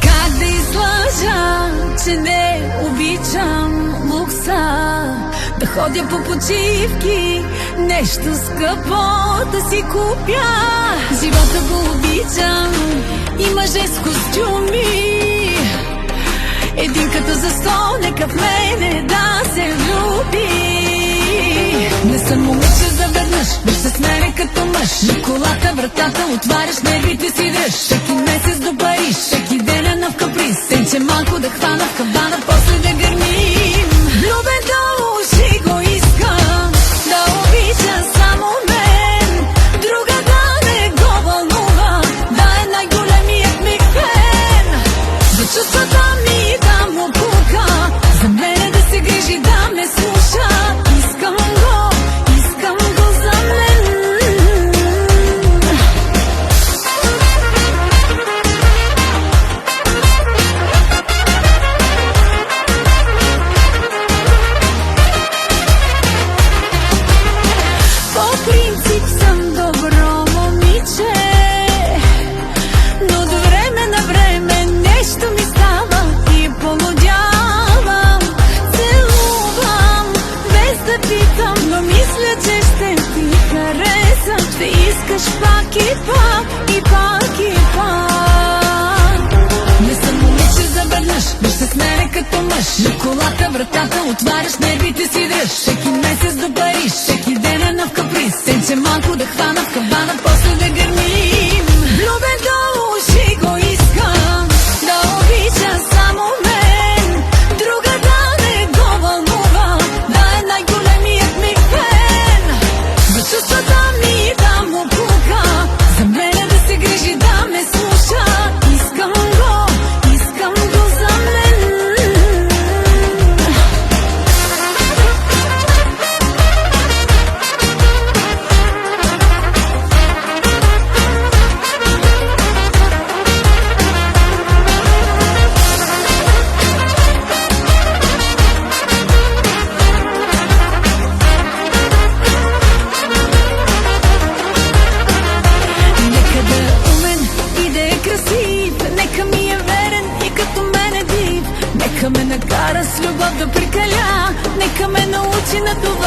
Как да излъжа, че не обичам лукса, да ходя по почивки, нещо скъпо да си купя. Живота го обичам и мъже с костюми, един като за сто, нека в мене да се влюби. Не съм момиче заведнъж, бъж се смере като мъж. На колата вратата отваряш, нервите си дръж. Всеки месец до Париж, всеки ден е нов каприз. Сенче малко да хвана в кабана, после да гърмим. Любен до уши го искам, да обича само мен, друга да не го вълнува, да е най-големият ми фен. За чувствата ми да му пука, за мене да се грижи, да ме слуша. Искам го за мен. По принцип съм добро момиче, но до време на време нещо ми става и полудявам. Целувам без да питам, но мисля, че ще ти харесам. Ще искаш пак и пак, и пак и пак. Не съм момиче заведнъж, бъж се смере като мъж. На колата вратата отваряш, нервите си дръж. Всеки месец до Париж, всеки ден е нов каприз. Сенче малко да хвана в кабана, после да гърмим. Любен до уши го искам, да обича само мен, друга да не го вълнува, да е най-големият ми фен. За чувствата ми да му пука, за мене да се грижи, да ме слуша. Искам го за мен. Нека да е умен и да е красив, нека ми е верен и като мен е див. Нека ме накара с любов да прекаля, нека ме научи на това